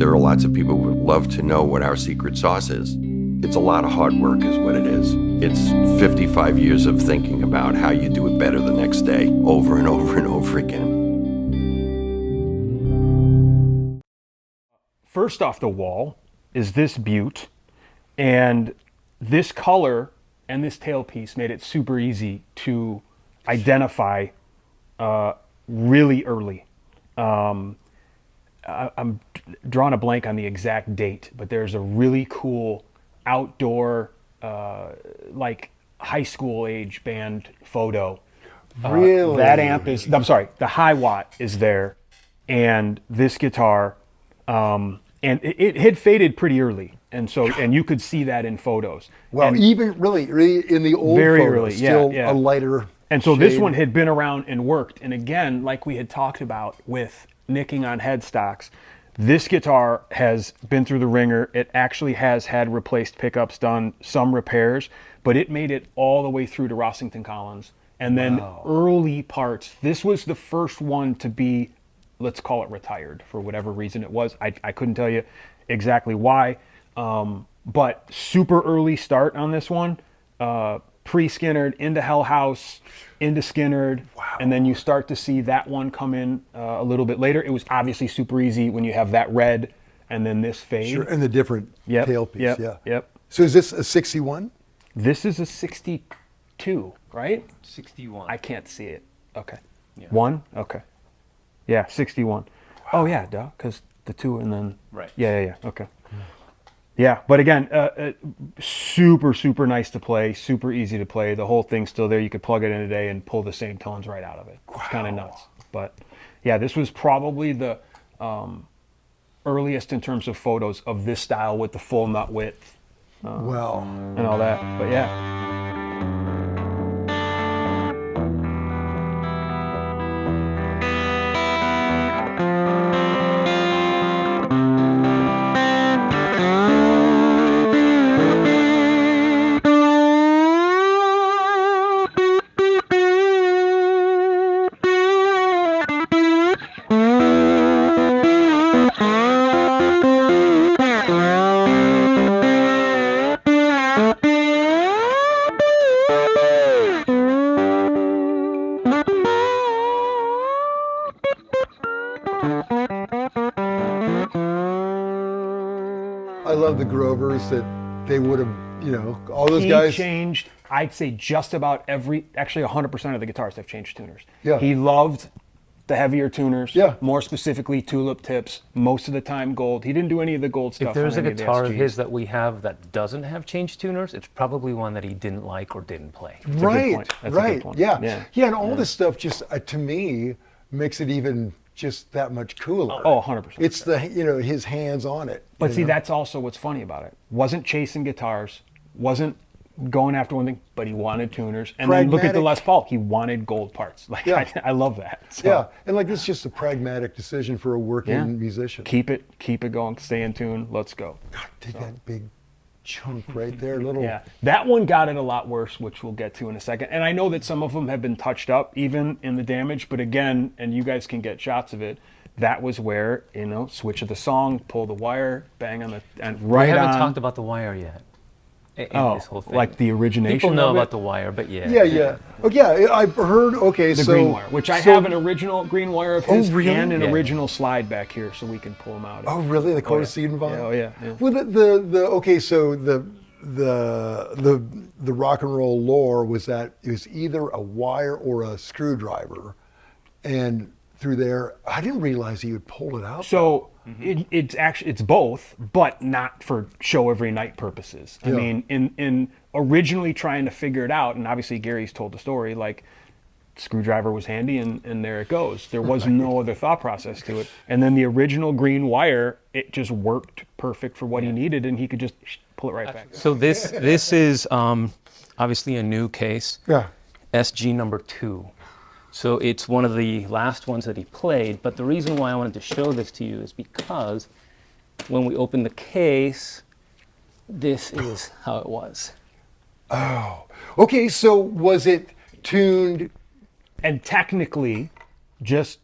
there are lots of people who would love to know what our secret sauce is. It's a lot of hard work is what it is. It's 55 years of thinking about how you do it better the next day, over and over and over again. First off the wall is this butte, and this color and this tailpiece made it super easy to identify really early. I'm drawing a blank on the exact date, but there's a really cool outdoor, like high school age band photo. Really? That amp is, I'm sorry, the high watt is there, and this guitar, and it had faded pretty early. And you could see that in photos. Well, and even really in the old very photos, early, still yeah. a lighter And so shade. this one had been around and worked. And again, like we had talked about with nicking on headstocks, this guitar has been through the ringer. It actually has had replaced pickups done, some repairs, but it made it all the way through to Rossington Collins. And then early parts, this was the first one to be, let's call it retired for whatever reason it was. I couldn't tell you exactly why. But super early start on this one, pre-Skynyrd, into Hell House, into Skynyrd, and then you start to see that one come in a little bit later. It was obviously super easy when you have that red and then this fade. Sure, and the different tailpiece, Yep. So is this a 61? This is a 62, right? 61. I can't see it. Okay. Yeah. 1? Okay. Yeah, 61. Oh yeah, duh, because the 2 and then... Right. Yeah, okay. Yeah, but again, super, super nice to play, super easy to play. The whole thing's still there. You could plug it in today and pull the same tones right out of it. It's kind of nuts. But yeah, this was probably the earliest in terms of photos of this style with the full nut width and all that. But yeah. I love the Grovers that they would have, all those guys. He changed, I'd say just about actually 100% of the guitarists have changed tuners. Yeah. He loved the heavier tuners, Yeah. more specifically tulip tips, most of the time gold. He didn't do any of the gold stuff. If there's a on any of the guitar of SGs. his that we have that doesn't have changed tuners, it's probably one that he didn't like or didn't play. Right, point. That's a good right, point. yeah, and all this stuff just to me makes it even just that much cooler. Oh, 100%. It's the his hands on it. But see, that's also what's funny about it. Wasn't chasing guitars, wasn't going after one thing, but he wanted tuners. And then look at the Les Paul. He wanted gold parts. Like I love that. So, Yeah, and like this is just a pragmatic decision for a working musician. Keep it going. Stay in tune. Let's go. God, dig that big chunk right there, little. Yeah, that one got it a lot worse, which we'll get to in a second. And I know that some of them have been touched up, even in the damage. But again, and you guys can get shots of it. That was where switch of the song, pull the wire, bang on the and right We haven't on. talked about the wire yet. In this whole thing. Like the origination. People know of it? about the wire, but yeah. Yeah. Oh, yeah. I've heard. Okay, The so green wire, which I have an original green wire of his really? and an Yeah. original slide back here, so we can pull them out. Oh, really? The Coda yeah. Seed vinyl? Oh yeah. Well, the okay, so the rock and roll lore was that it was either a wire or a screwdriver, and through there, I didn't realize you would pull it out. So it's both, but not for show every night purposes. I Yeah. mean, in originally trying to figure it out, and obviously Gary's told the story, like screwdriver was handy and there it goes. There was no other thought process to it. And then the original green wire, it just worked perfect for what he needed, and he could just pull it right back. So this is obviously a new case. Yeah. SG number 2. So it's one of the last ones that he played, but the reason why I wanted to show this to you is because when we open the case, this is how it was. Oh. Okay, so was it tuned? And technically, just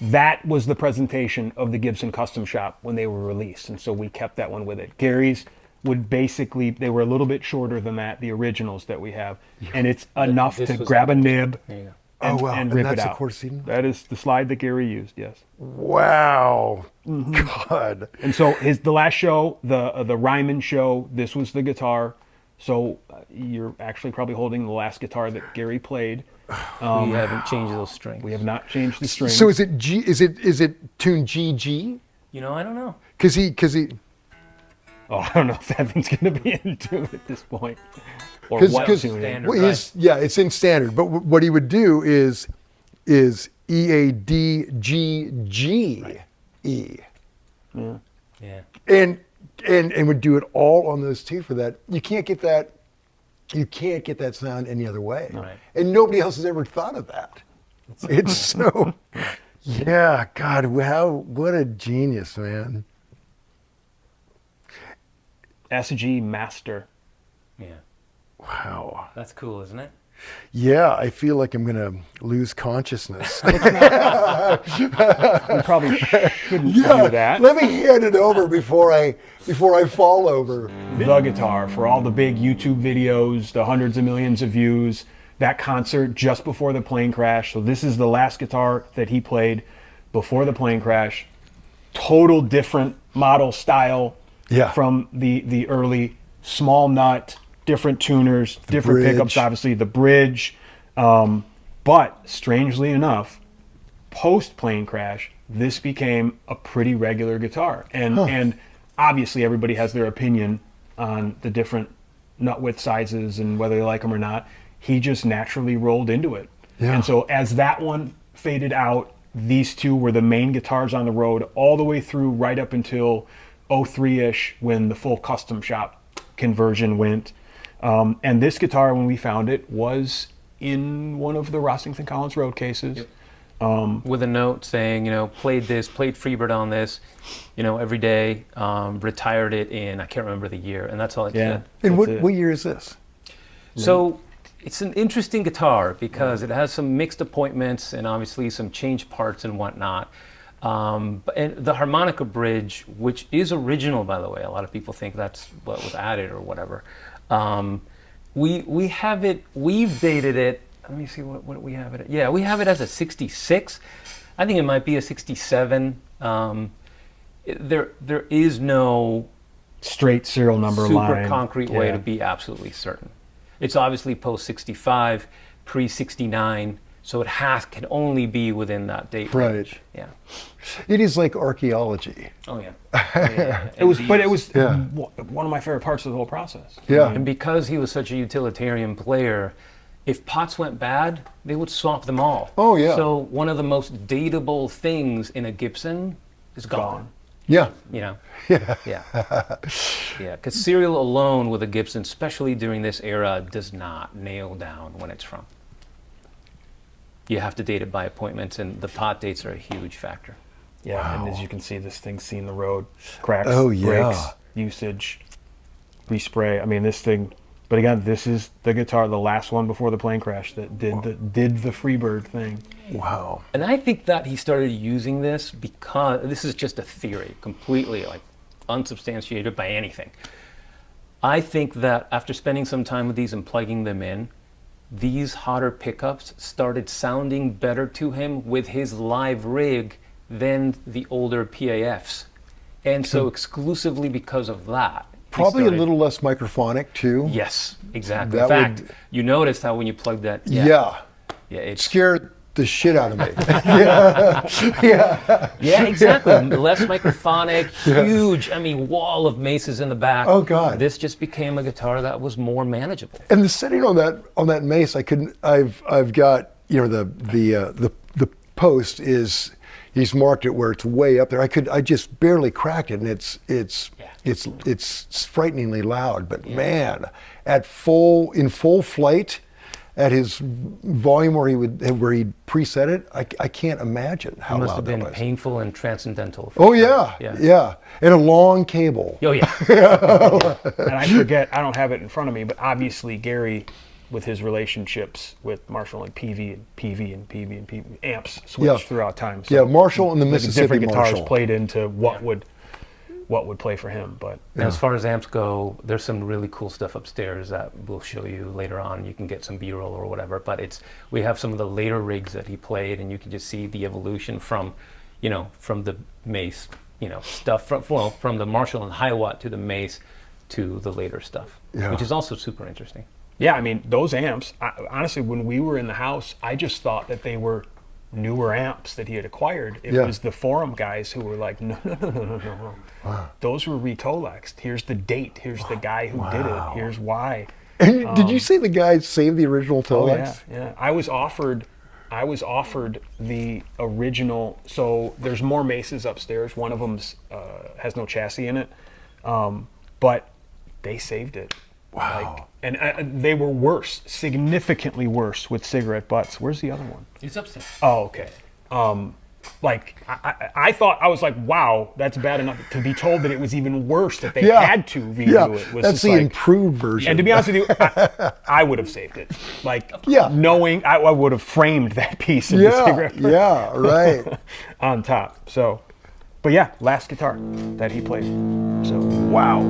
that was the presentation of the Gibson Custom Shop when they were released, and so we kept that one with it. Gary's would basically, they were a little bit shorter than that, the originals that we have, and it's enough This to was grab a nib There you go. and, Oh, wow. and And rip that's it the out. quarter seating? That is the slide that Gary used, yes. Wow. Mm-hmm. God. And so the last show, the Ryman show, this was the guitar. So you're actually probably holding the last guitar that Gary played. We haven't changed those strings. We have not changed the strings. So is it G? Is it tune GG? You know, I don't know. Because he. Oh, I don't know if that thing's going to be in tune at this point. Or 'Cause- what 'cause- tuning. Standard. Well, yeah, it's in standard. But what he would do is EADGGE, Yeah. and would do it all on those two for that. You can't get that. You can't get that sound any other way. Right. And nobody else has ever thought of that. It's so. Yeah, God, what a genius, man. SG Master. Yeah. Wow. That's cool, isn't it? Yeah, I feel like I'm gonna lose consciousness. We probably shouldn't do that. Let me hand it over before I fall over. The guitar for all the big YouTube videos, the hundreds of millions of views, that concert just before the plane crash. So this is the last guitar that he played before the plane crash. Total different model style Yeah. from the early small nut, different tuners, different bridge. pickups, obviously the bridge. But strangely enough, post plane crash, this became a pretty regular guitar. And obviously everybody has their opinion on the different nut width sizes and whether they like them or not. He just naturally rolled into it. Yeah. And so as that one faded out, these two were the main guitars on the road all the way through right up until 03-ish when the full custom shop conversion went. And this guitar, when we found it, was in one of the Rossington Collins Road cases. Yep. With a note saying, played Freebird on this, every day, retired it in, I can't remember the year, and that's all it Yeah. said. And That's it. what year is this? So it's an interesting guitar because it has some mixed appointments and obviously some changed parts and whatnot. And the harmonica bridge, which is original, by the way, a lot of people think that's what was added or whatever. We have it, we've dated it. Let me see what we have it at. Yeah, we have it as a 66. I think it might be a 67. There is no Straight serial number super line. concrete way Yeah. to be absolutely certain. It's obviously post 65, pre 69, so it can only be within that date Right. range. Yeah. It is like archaeology. Oh yeah. Oh, yeah. It was Yeah. one of my favorite parts of the whole process. Yeah. And because he was such a utilitarian player, if pots went bad, they would swap them all. Oh, yeah. So one of the most dateable things in a Gibson is gone. Yeah. Yeah. Yeah. Yeah. Because serial alone with a Gibson, especially during this era, does not nail down when it's from. You have to date it by appointments, and the pot dates are a huge factor. Yeah, and as you can see, this thing's seen the road. Cracks, Oh, yeah. breaks, usage, respray. I mean, this thing. But again, this is the guitar, the last one before the plane crash that did the Freebird thing. Wow. And I think that he started using this because this is just a theory, completely like unsubstantiated by anything. I think that after spending some time with these and plugging them in, these hotter pickups started sounding better to him with his live rig than the older PAFs. And so exclusively because of that. he Probably a started- little less microphonic too. Yes, exactly. That In fact, would- you noticed how when you plugged that. Yeah. Yeah, it's Scared the shit out of me. Yeah, exactly. Less microphonic, huge, wall of maces in the back. Oh, God. This just became a guitar that was more manageable. And the setting on that mace, I've got, the post is, he's marked it where it's way up there. I just barely cracked it, and it's frighteningly loud. But man, in full flight, at his volume where he'd preset it, I can't imagine how It must loud have that been was. painful and transcendental. Oh yeah, and a long cable. Oh yeah. And I forget, I don't have it in front of me, but obviously Gary with his relationships with Marshall and PV and PV and PV and PV amps switched throughout time. So Marshall and the Mississippi different guitars Marshall played into what would play for him. But And as far as amps go, there's some really cool stuff upstairs that we'll show you later on. You can get some B-roll or whatever, but we have some of the later rigs that he played, and you can just see the evolution from the Mace, stuff from the Marshall and Hiwatt to the Mace to the later stuff, which is also super interesting. yeah, I mean, those amps, honestly, when we were in the house, I just thought that they were newer amps that he had acquired. It was the forum guys who were like, no. Wow. Those were retolexed. Here's the date. Here's the guy who did it. Here's why. And did you say the guy saved the original Tolex? Yeah. I was offered the original. So there's more Maces upstairs. One of them has no chassis in it, but they saved it. Wow. And they were worse, significantly worse with cigarette butts. Where's the other one? It's upstairs. Oh, okay. I thought, I was like, wow, that's bad enough. To be told that it was even worse, that they had to redo it. Was That's just the like, improved version. and to be honest with you, I would have saved it. Knowing I would have framed that piece of the cigarette butt right. on top. So, but yeah, last guitar that he played. So, wow.